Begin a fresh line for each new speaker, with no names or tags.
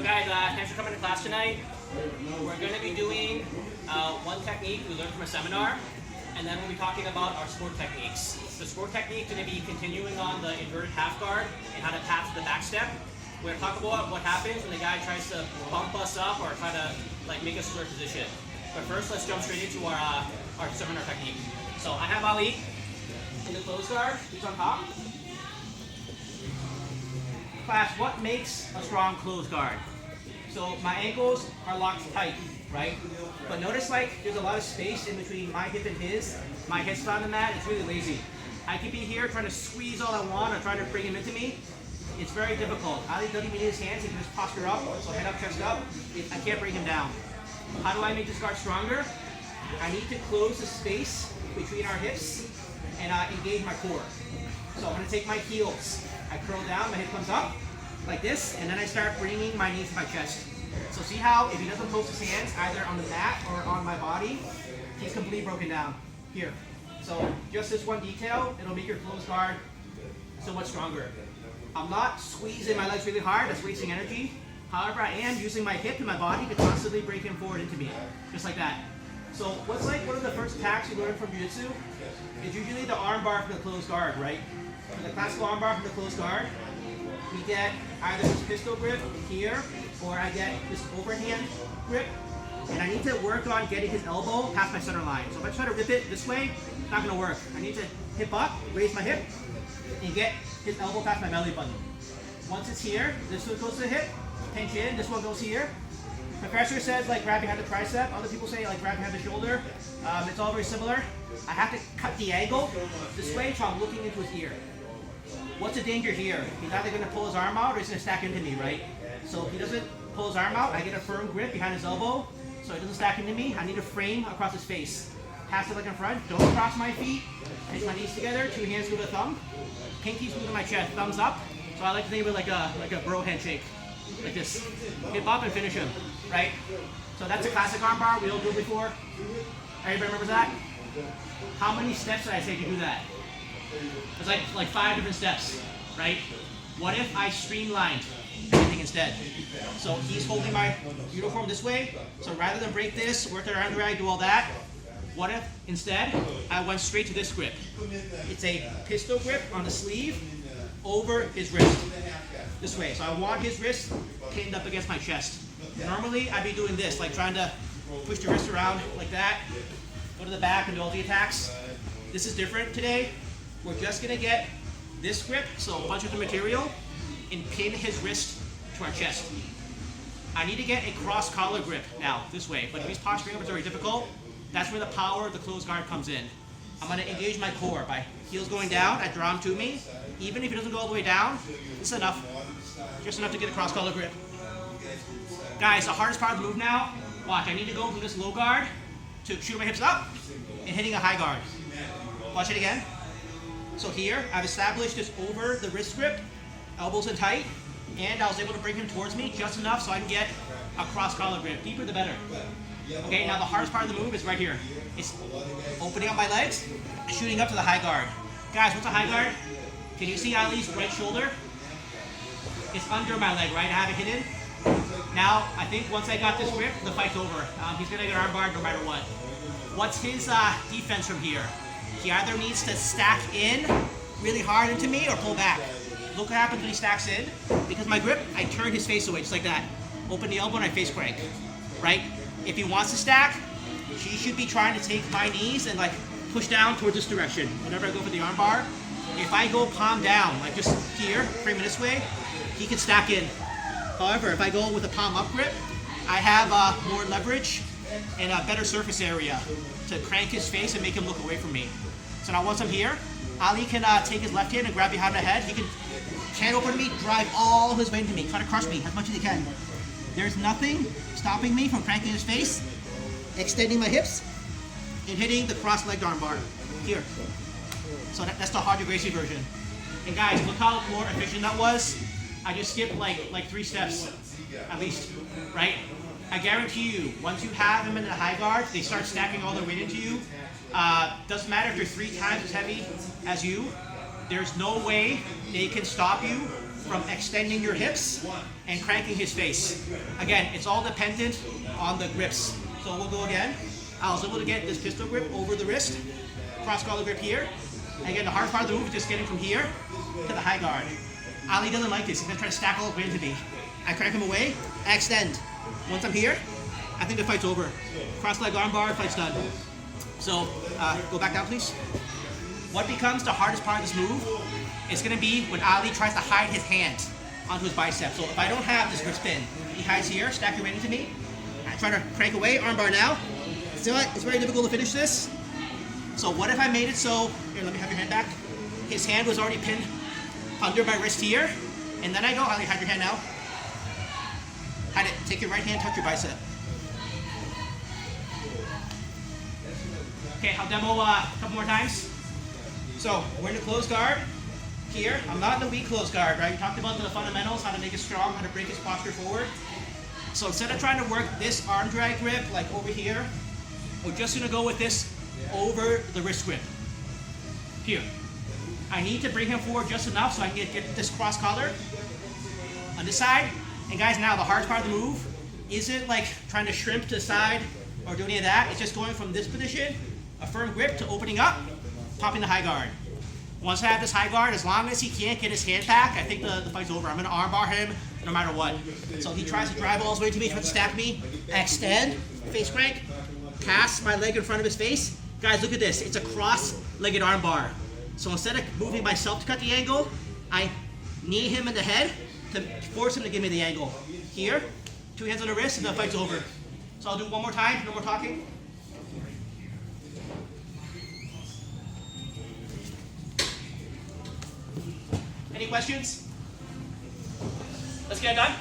Guys, thanks for coming to class tonight. We're going to be doing one technique we learned from a seminar, and then we'll be talking about our sport techniques. The sport technique is going to be continuing on the inverted half guard and how to pass the back step. We're going to talk about what happens when the guy tries to bump us up or try to make a square position. But first, let's jump straight into our seminar technique. So I have Ali in the closed guard. He's on top. Class, what makes a strong closed guard? So my ankles are locked tight, right? But notice there's a lot of space in between my hip and his. My head's on the mat, it's really lazy. I could be here trying to squeeze all I want or trying to bring him into me. It's very difficult. Ali doesn't even need his hands, he can just posture up, so head up, chest up. I can't bring him down. How do I make this guard stronger? I need to close the space between our hips and engage my core. So I'm gonna take my heels. I curl down, my hip comes up like this, and then I start bringing my knees to my chest. So see how if he doesn't post his hands either on the mat or on my body, he's completely broken down here. So just this one detail, it'll make your closed guard so much stronger. I'm not squeezing my legs really hard, that's wasting energy. However, I am using my hip and my body to constantly break him forward into me, just like that. So what's one of the first attacks you learn from Jiu-Jitsu? Is usually the arm bar from the closed guard, right? For the classical arm bar from the closed guard, we get either this pistol grip here, or I get this overhand grip, and I need to work on getting his elbow past my center line. So if I try to rip it this way, it's not gonna work. I need to hip up, raise my hip, and get his elbow past my belly button. Once it's here, this one goes to the hip, pinch in, this one goes here. Professor says grab behind the tricep, other people say grab behind the shoulder. It's all very similar. I have to cut the angle this way so I'm looking into his ear. What's the danger here? He's either going to pull his arm out or he's going to stack into me, right? So if he doesn't pull his arm out, I get a firm grip behind his elbow so he doesn't stack into me. I need a frame across his face. Pass the leg in front, don't cross my feet, pinch my knees together, two hands to the thumb. Pinkies move to my chest, thumbs up. So I like to think of it like a bro handshake. Like this. Hip up and finish him, right? So that's a classic arm bar, we all do it before. Everybody remembers that? How many steps did I say to do that? It's like 5 different steps, right? What if I streamlined everything instead? So he's holding my uniform this way. So rather than break this, work around the right, do all that. What if instead I went straight to this grip? It's a pistol grip on the sleeve over his wrist. This way. So I want his wrist pinned up against my chest. Normally I'd be doing this, trying to push the wrist around like that, go to the back and do all the attacks. This is different today. We're just gonna get this grip, so a bunch of the material, and pin his wrist to our chest. I need to get a cross collar grip now, this way, but if he's posturing up, it's very difficult. That's where the power of the closed guard comes in. I'm gonna engage my core by heels going down, I draw him to me. Even if he doesn't go all the way down, it's enough. Just enough to get a cross collar grip. Guys, the hardest part of the move now, watch, I need to go from this low guard to shooting my hips up and hitting a high guard. Watch it again. So here, I've established this over the wrist grip, elbows in tight, and I was able to bring him towards me just enough so I can get a cross collar grip. Deeper the better. Okay, now the hardest part of the move is right here. It's opening up my legs, shooting up to the high guard. Guys, what's a high guard? Can you see Ali's right shoulder? It's under my leg, right? I have it hidden. Now, I think once I got this grip, the fight's over. He's gonna get armbarred no matter what. What's his defense from here? He either needs to stack in really hard into me or pull back. Look what happens when he stacks in. Because my grip, I turn his face away just like that. Open the elbow and I face crank, right? If he wants to stack, he should be trying to take my knees and push down towards this direction whenever I go for the arm bar. If I go palm down, just here, frame it this way, he can stack in. However, if I go with a palm up grip, I have more leverage and a better surface area to crank his face and make him look away from me. So now once I'm here, Ali can take his left hand and grab behind my head. He can hand over to me, drive all his weight into me, try to crush me as much as he can. There's nothing stopping me from cranking his face, extending my hips, and hitting the cross-legged arm bar here. So that's the harder Gracie version. And guys, look how more efficient that was. I just skipped like 3 steps, at least, right? I guarantee you, once you have him in the high guard, they start stacking all their weight into you. Doesn't matter if they're 3 times as heavy as you. There's no way they can stop you from extending your hips and cranking his face. Again, it's all dependent on the grips. So we'll go again. I was able to get this pistol grip over the wrist, cross collar grip here. And again, the hard part of the move is just getting from here to the high guard. Ali doesn't like this. He's gonna try to stack all the way into me. I crank him away, I extend. Once I'm here, I think the fight's over. Cross leg armbar, fight's done. So, go back down, please. What becomes the hardest part of this move is going to be when Ali tries to hide his hand onto his bicep. So if I don't have this grip spin, he hides here, stack your weight into me. I try to crank away, armbar now. See what? It's very difficult to finish this. So what if I made it so, here, let me have your hand back. His hand was already pinned under my wrist here. And then I go, Ali, hide your hand now. Hide it. Take your right hand, touch your bicep. Okay, I'll demo a couple more times. So, we're in the closed guard here. I'm not in the weak closed guard, right? We talked about the fundamentals, how to make it strong, how to break his posture forward. So instead of trying to work this arm drag grip, like over here, we're just gonna go with this over the wrist grip. Here. I need to bring him forward just enough so I can get this cross collar on this side. And guys, now the hardest part of the move isn't like trying to shrimp to the side or do any of that. It's just going from this position, a firm grip, to opening up, popping the high guard. Once I have this high guard, as long as he can't get his hand back, I think the fight's over. I'm gonna armbar him no matter what. So he tries to drive all the way to me, tries to stack me, I extend, face crank, pass my leg in front of his face. Guys, look at this. It's a cross-legged armbar. So instead of moving myself to cut the angle, I knee him in the head to force him to give me the angle. Here, 2 hands on the wrist, and the fight's over. So I'll do one more time, no more talking. Any questions? Let's get it done.